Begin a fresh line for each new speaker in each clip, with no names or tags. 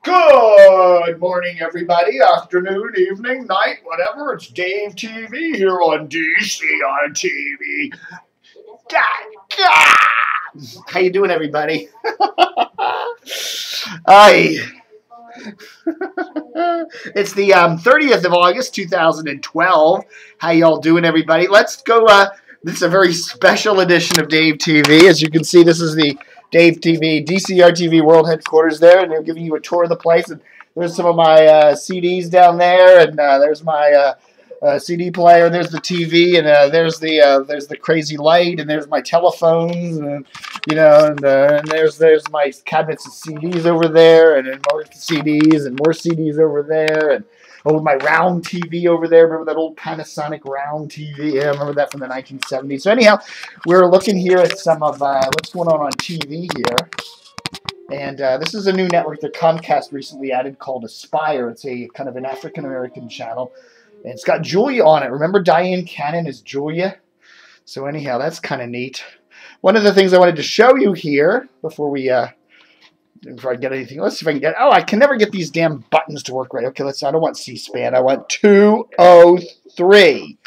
Good morning, everybody. Afternoon, evening, night, whatever. It's Dave TV here on DCR TV. How you doing, everybody? It's the 30th of August, 2012. How y'all doing, everybody? Let's go. This is a very special edition of Dave TV. As you can see, this is the Dave TV, DCR TV World Headquarters there, and they're giving you a tour of the place. And there's some of my CDs down there, and there's my CD player. There's the TV, and there's the crazy light, and there's my telephones, and and there's my cabinets of CDs over there, and then more CDs and more CDs over there, and my round TV over there. Remember that old Panasonic round TV? Yeah, I remember that from the 1970s. So anyhow, we're looking here at some of what's going on TV here. And this is a new network that Comcast recently added called Aspire. It's a kind of an African-American channel. And it's got Julia on it. Remember Diane Cannon is Julia? So anyhow, that's kind of neat. One of the things I wanted to show you here before I get anything, let's see if I can get, I can never get these damn buttons to work right. Okay, I don't want C-SPAN. I want 203.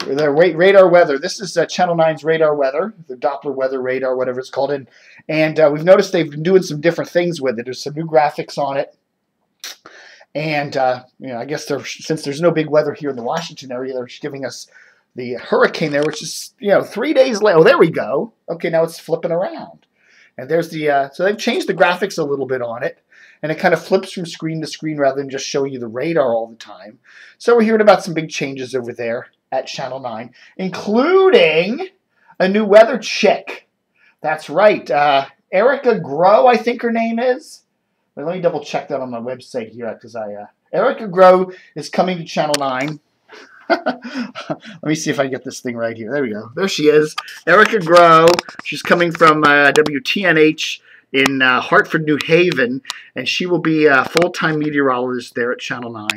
The radar weather. This is Channel 9's radar weather, the Doppler weather radar, whatever it's called. And we've noticed they've been doing some different things with it. There's some new graphics on it. And, I guess since there's no big weather here in the Washington area, they're giving us the hurricane there, which is, 3 days later. Oh, there we go. Okay, now it's flipping around. And there's so they've changed the graphics a little bit on it. And it kind of flips from screen to screen rather than just showing you the radar all the time. So we're hearing about some big changes over there at Channel 9, including a new weather chick. That's right. Erica Grow, I think her name is. Let me double check that on my website here because Erica Grow is coming to Channel 9. Let me see if I get this thing right here. There we go. There she is. Erica Grow. She's coming from WTNH in Hartford, New Haven, and she will be a full-time meteorologist there at Channel 9.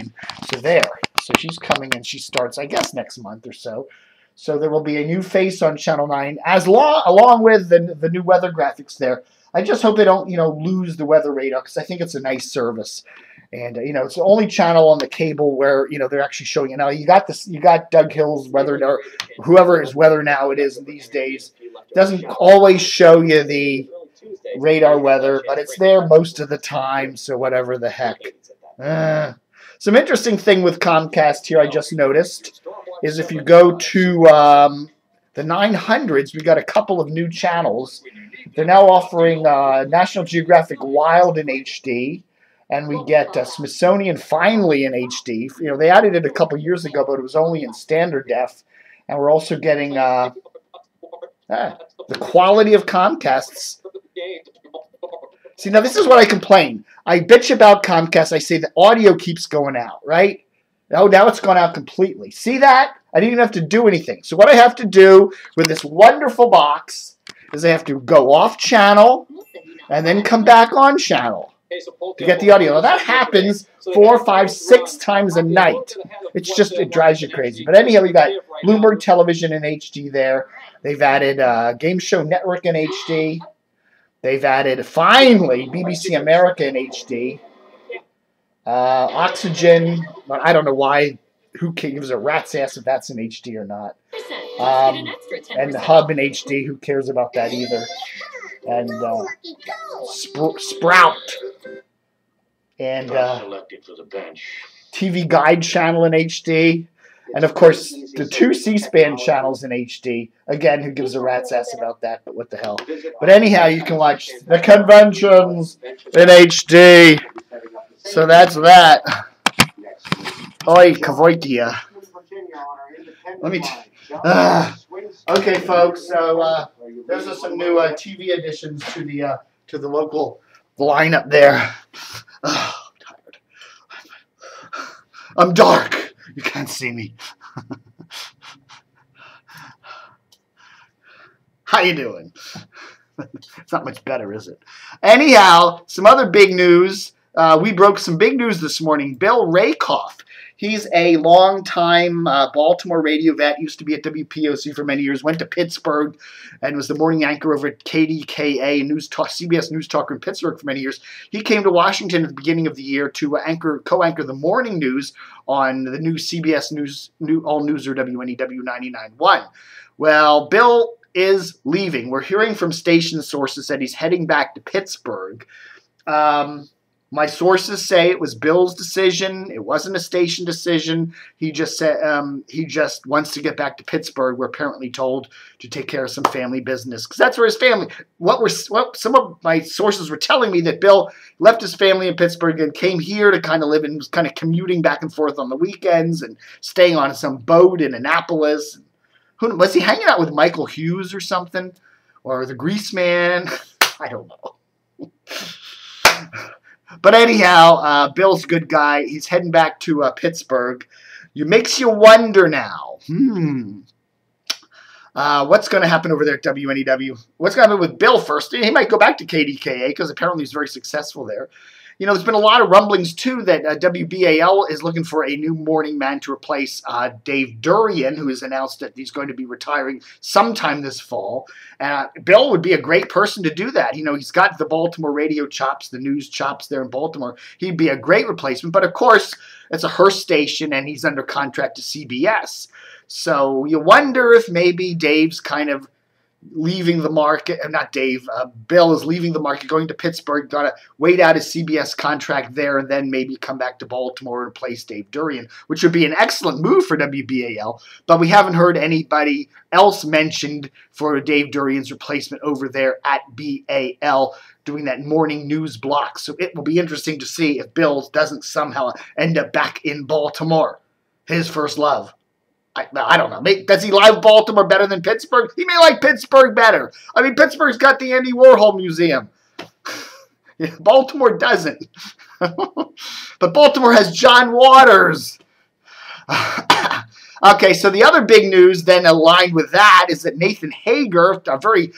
So there. So she's coming, and she starts, I guess, next month or so. So there will be a new face on Channel 9, along with the new weather graphics there. I just hope they don't, lose the weather radar because I think it's a nice service. And, it's the only channel on the cable where, they're actually showing it. Now, you got Doug Hill's weather, or whoever his weather now it is these days. Doesn't always show you the radar weather, but it's there most of the time, so whatever the heck. Some interesting thing with Comcast here I just noticed is if you go to the 900s, we got a couple of new channels. They're now offering National Geographic Wild in HD. And we get Smithsonian finally in HD. They added it a couple years ago, but it was only in standard def. And we're also getting the quality of Comcast's. See, now this is what I complain. I bitch about Comcast. I say the audio keeps going out, right? Oh, now it's gone out completely. See that? I didn't even have to do anything. So what I have to do with this wonderful box is I have to go off channel and then come back on channel to get the audio. Now that happens 4, 5, 6 times a night. It drives you crazy. But anyhow, we got Bloomberg Television in HD there. They've added Game Show Network in HD. They've added, finally, BBC America in HD. Oxygen, I don't know why. Who gives a rat's ass if that's in HD or not? And the Hub in HD, who cares about that either? And Sprout. And TV Guide channel in HD. And, of course, the 2 C-SPAN channels in HD. Again, who gives a rat's ass about that, but what the hell. But anyhow, you can watch the conventions in HD. So that's that. Oi, Kavoitia. Let me... okay, folks, so those are some new TV additions to the local lineup there. Oh, I'm tired. I'm dark. You can't see me. How you doing? It's not much better, is it? Anyhow, some other big news. We broke some big news this morning. Bill Rehkopf. He's a long-time Baltimore radio vet, used to be at WPOC for many years, went to Pittsburgh and was the morning anchor over at KDKA, CBS News Talker in Pittsburgh for many years. He came to Washington at the beginning of the year to co-anchor the morning news on the new CBS News, All News or WNEW 99.1. Well, Bill is leaving. We're hearing from station sources that he's heading back to Pittsburgh. My sources say it was Bill's decision. It wasn't a station decision. He just said he just wants to get back to Pittsburgh. We're apparently told to take care of some family business because that's where his family. What some of my sources were telling me that Bill left his family in Pittsburgh and came here to kind of live and was kind of commuting back and forth on the weekends and staying on some boat in Annapolis. Who was he hanging out with Michael Hughes or something, or the Grease Man? I don't know. But anyhow, Bill's a good guy. He's heading back to Pittsburgh. It makes you wonder now. What's going to happen over there at WNEW? What's going to happen with Bill first? He might go back to KDKA because apparently he's very successful there. You know, there's been a lot of rumblings, too, that WBAL is looking for a new morning man to replace Dave Durian, who has announced that he's going to be retiring sometime this fall. Bill would be a great person to do that. You know, he's got the Baltimore radio chops, the news chops there in Baltimore. He'd be a great replacement. But, of course, it's a Hearst station, and he's under contract to CBS. So you wonder if maybe Dave's kind of leaving the market, not Dave, Bill is leaving the market, going to Pittsburgh, got to wait out his CBS contract there and then maybe come back to Baltimore and replace Dave Durian, which would be an excellent move for WBAL, but we haven't heard anybody else mentioned for Dave Durian's replacement over there at BAL doing that morning news block. So it will be interesting to see if Bill doesn't somehow end up back in Baltimore, his first love. I don't know. Does he like Baltimore better than Pittsburgh? He may like Pittsburgh better. I mean, Pittsburgh's got the Andy Warhol Museum. Baltimore doesn't. But Baltimore has John Waters. Okay, so the other big news then aligned with that is that Nathan Hager, a very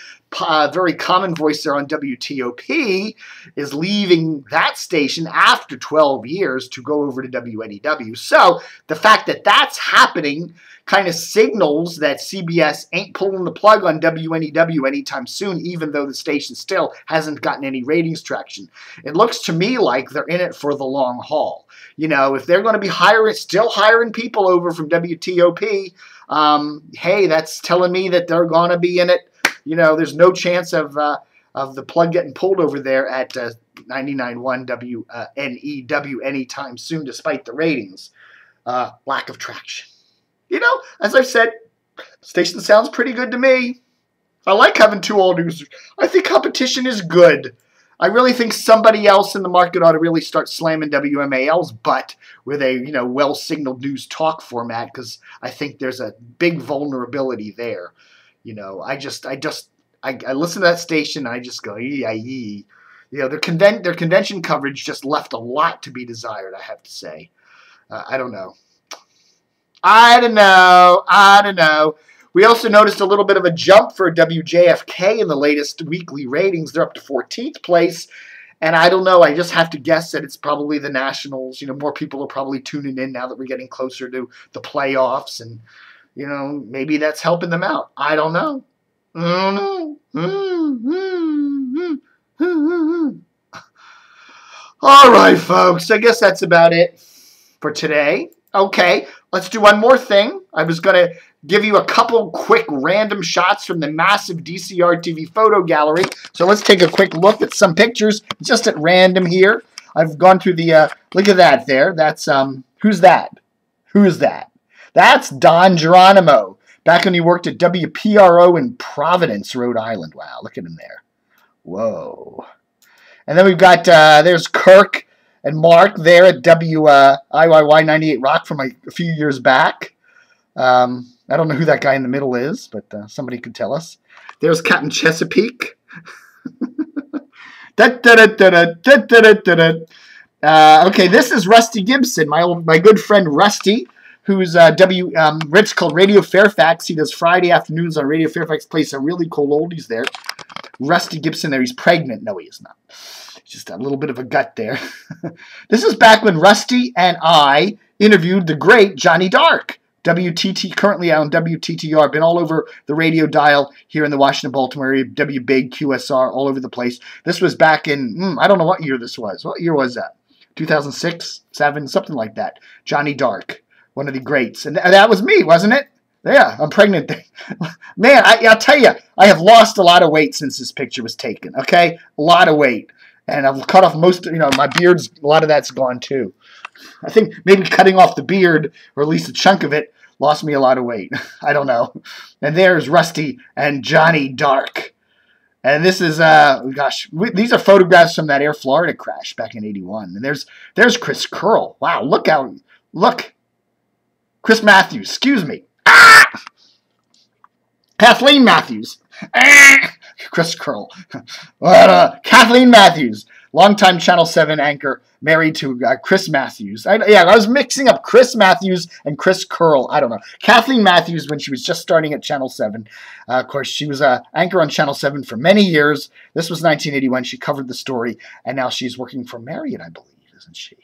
common voice there on WTOP, is leaving that station after 12 years to go over to WNEW. So the fact that that's happening kind of signals that CBS ain't pulling the plug on WNEW anytime soon, even though the station still hasn't gotten any ratings traction. It looks to me like they're in it for the long haul. You know, if they're going to be still hiring people over from WTOP, hey, that's telling me that they're going to be in it. You know, there's no chance of the plug getting pulled over there at 99.1 WNEW anytime soon, despite the ratings. Lack of traction. You know, as I've said, the station sounds pretty good to me. I like having two all-news. I think competition is good. I really think somebody else in the market ought to really start slamming WMAL's butt with a, you know, well-signaled news talk format, because I think there's a big vulnerability there. You know, I listen to that station and I just go, yee. You know, their convention coverage just left a lot to be desired, I have to say. I don't know. We also noticed a little bit of a jump for WJFK in the latest weekly ratings. They're up to 14th place. And I don't know. I just have to guess that it's probably the Nationals. You know, more people are probably tuning in now that we're getting closer to the playoffs. And, you know, maybe that's helping them out. I don't know. All right, folks. I guess that's about it for today. Okay, let's do one more thing. I was going to give you a couple quick random shots from the massive DCR TV photo gallery. So let's take a quick look at some pictures just at random here. I've gone through the, look at that there. That's, who's that? Who is that? That's Don Geronimo, back when he worked at WPRO in Providence, Rhode Island. Wow, look at him there. Whoa. And then we've got, there's Kirk and Mark there at WIYY 98 Rock from a few years back. I don't know who that guy in the middle is, but somebody could tell us. There's Captain Chesapeake. Okay, this is Rusty Gibson, my good friend Rusty, who's Rich called Radio Fairfax. He does Friday afternoons on Radio Fairfax, plays some really cool oldies there. Rusty Gibson there, he's pregnant. No, he is not. Just a little bit of a gut there. This is back when Rusty and I interviewed the great Johnny Dark. WTT, currently on WTTR, been all over the radio dial here in the Washington, Baltimore area, W Big, QSR, all over the place. This was back in, I don't know what year this was. What year was that? 2006, 7, something like that. Johnny Dark, one of the greats. And that was me, wasn't it? Yeah, I'm pregnant. Man, I'll tell you, I have lost a lot of weight since this picture was taken, okay? A lot of weight. And I've cut off most, my beard's, a lot of that's gone too. I think maybe cutting off the beard, or at least a chunk of it, lost me a lot of weight. I don't know. And there's Rusty and Johnny Dark. And this is, these are photographs from that Air Florida crash back in '81. And there's Chris Curl. Wow, look. Chris Matthews, excuse me. Kathleen Matthews. Chris Curl. Kathleen Matthews, longtime Channel 7 anchor, married to Chris Matthews. I was mixing up Chris Matthews and Chris Curl. I don't know. Kathleen Matthews, when she was just starting at Channel 7. Of course, she was an anchor on Channel 7 for many years. This was 1981. She covered the story, and now she's working for Marriott, I believe, isn't she?